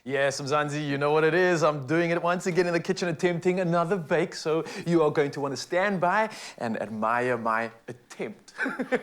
Yes, Mzansi, you know what it is. I'm doing it once again in the kitchen, attempting another bake. So you are going to want to stand by and admire my attempt.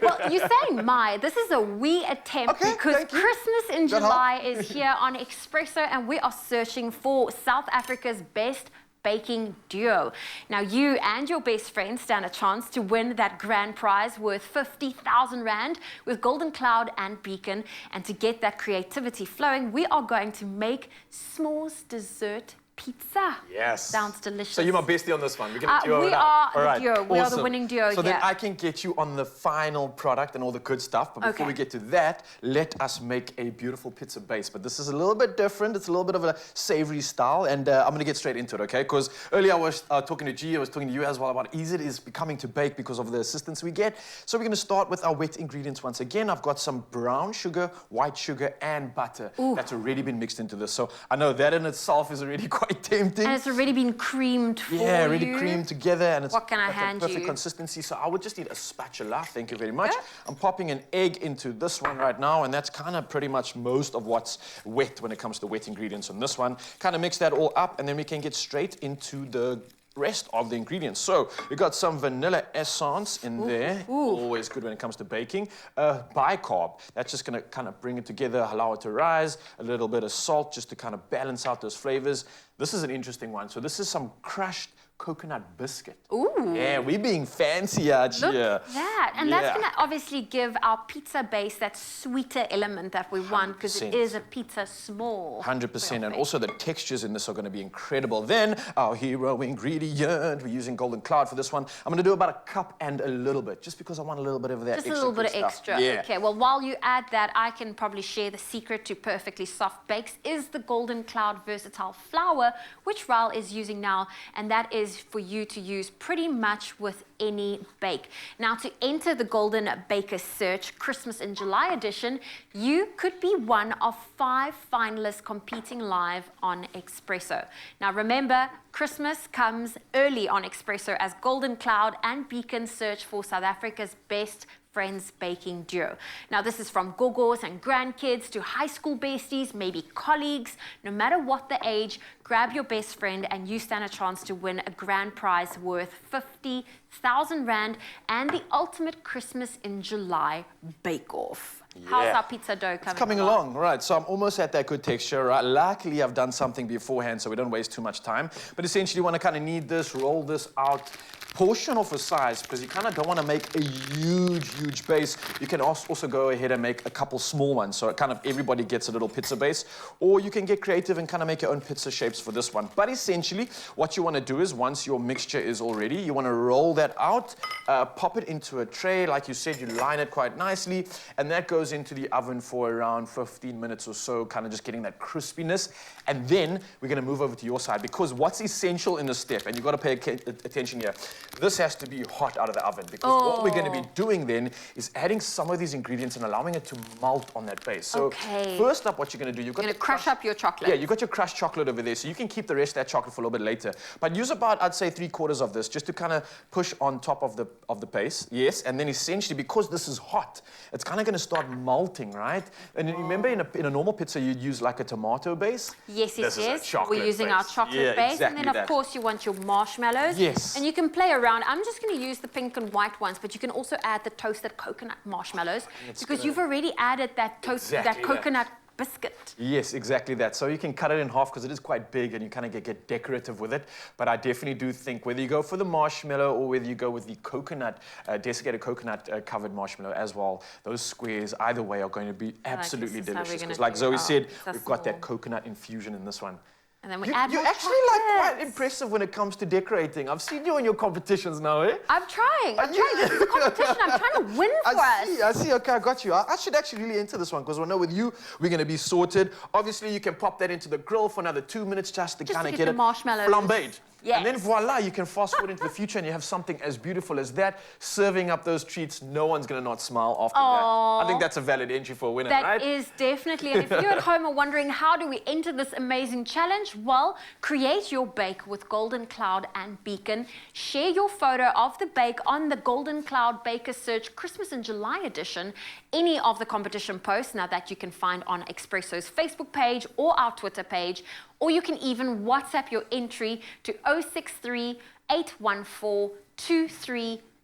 Well, you're saying my. This is a we attempt because Christmas in July is here on Expresso, and we are searching for South Africa's best baking duo. Now, you and your best friend stand a chance to win that grand prize worth 50,000 Rand with Golden Cloud and Beacon. And to get that creativity flowing, we are going to make s'mores dessert pizza. Yes. Sounds delicious. So you're my bestie on this one. We're going to duo we it are out. the duo. We are the winning duo So here. then I can get you on the final product and all the good stuff. But before we get to that, let us make a beautiful pizza base. But this is a little bit different. It's a little bit of a savory style. And I'm going to get straight into it, okay? Because earlier I was talking to G, I was talking to you as well about easy it is becoming to bake because of the assistance we get. So we're going to start with our wet ingredients once again. I've got some brown sugar, white sugar, and butter that's already been mixed into this. So I know that in itself is already quite tempting. And it's already been creamed for you. Yeah, already creamed together, and it's what can I hand perfect you? Consistency. So I would just need a spatula. Thank you very much. I'm popping an egg into this one right now, and that's kind of pretty much most of what's wet when it comes to wet ingredients on this one. Kind of mix that all up, and then we can get straight into the rest of the ingredients. So we got some vanilla essence in there. Always good when it comes to baking. Bicarb. That's just going to kind of bring it together, allow it to rise. A little bit of salt just to kind of balance out those flavors. This is an interesting one. So this is some crushed coconut biscuit. Ooh. Yeah, we're being fancy out here. Look at that. And that's going to obviously give our pizza base that sweeter element that we want because it is a pizza s'more. 100%. And also the textures in this are going to be incredible. Then our hero ingredient, we're using Golden Cloud for this one. I'm going to do about a cup and a little bit just because I want a little bit of that extra. Just a little bit of extra. Yeah. Okay, well, while you add that, I can probably share the secret to perfectly soft bakes is the Golden Cloud versatile flour, which Raul is using now, and that is for you to use pretty much with any bake. Now, to enter the Golden Baker Search Christmas in July edition, you could be one of 5 finalists competing live on Expresso. Now, remember, Christmas comes early on Expresso as Golden Cloud and Beacon search for South Africa's best friends baking duo. Now, this is from gogos and grandkids to high school besties, maybe colleagues. No matter what the age, grab your best friend and you stand a chance to win a grand prize worth 50,000 Rand and the ultimate Christmas in July bake-off. How's our pizza dough coming? It's coming along, right? So I'm almost at that good texture, right? Luckily, I've done something beforehand so we don't waste too much time. But essentially, you want to kind of knead this, roll this out, portion off a size because you kind of don't want to make a huge base. You can also go ahead and make a couple small ones so kind of everybody gets a little pizza base, or you can get creative and kind of make your own pizza shapes for this one. But essentially what you want to do is once your mixture is all ready, you want to roll that out, pop it into a tray. Like you said, you line it quite nicely, and that goes into the oven for around 15 minutes or so, kind of just getting that crispiness. And then we're going to move over to your side because what's essential in this step, and you've got to pay attention here, this has to be hot out of the oven because what we're going to be doing then is adding some of these ingredients and allowing it to melt on that base. So first up, what you're going to do, you're going to crush up your chocolate. Yeah, you've got your crushed chocolate over there, so you can keep the rest of that chocolate for a little bit later. But use about, I'd say, 3/4 of this just to kind of push on top of the base. Yes, and then essentially because this is hot, it's kind of going to start melting, right? And remember, in a normal pizza, you'd use like a tomato base. Yes. We're using our chocolate base, and then of course you want your marshmallows. Yes. And you can play around. I'm just going to use the pink and white ones, but you can also add the toasted coconut marshmallows because you've already added that that coconut biscuit. Yes, exactly that. So you can cut it in half because it is quite big and you kind of get decorative with it. But I definitely do think whether you go for the marshmallow or whether you go with the coconut, desiccated coconut covered marshmallow as well, those squares either way are going to be absolutely delicious. Because like Zoe said, we've got that coconut infusion in this one. And then we add more You're actually like quite impressive when it comes to decorating. I've seen you in your competitions now, eh? I'm trying. This is a competition. I'm trying to win for us. I see. Okay, I got you. I should actually really enter this one because I know with you, we're going to be sorted. Obviously, you can pop that into the grill for another 2 minutes just to kind of get it flambéed. Yes. And then voila, you can fast forward into the future and you have something as beautiful as that. Serving up those treats, no one's going to not smile after that. I think that's a valid entry for a winner, right? That is definitely. And if you at home are wondering how do we enter this amazing challenge, challenge? Well, create your bake with Golden Cloud and Beacon. Share your photo of the bake on the Golden Cloud Baker Search Christmas in July edition, any of the competition posts now that you can find on Expresso's Facebook page or our Twitter page, or you can even WhatsApp your entry to 063 814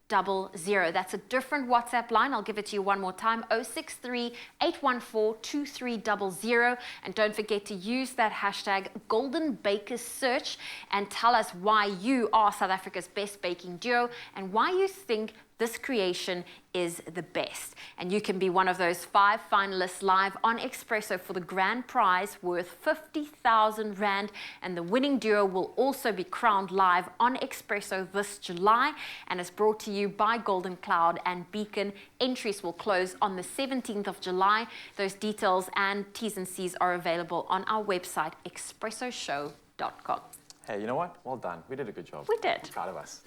2300. That's a different WhatsApp line. I'll give it to you one more time, 063 814 2300. And don't forget to use that hashtag Golden Bakers Search and tell us why you are South Africa's best baking duo and why you think this creation is the best. And you can be one of those 5 finalists live on Expresso for the grand prize worth 50,000 Rand. And the winning duo will also be crowned live on Expresso this July and is brought to you by Golden Cloud and Beacon. Entries will close on the 17th of July. Those details and T's and C's are available on our website, expressoshow.com. Hey, you know what? Well done. We did a good job. We did. I'm proud of us.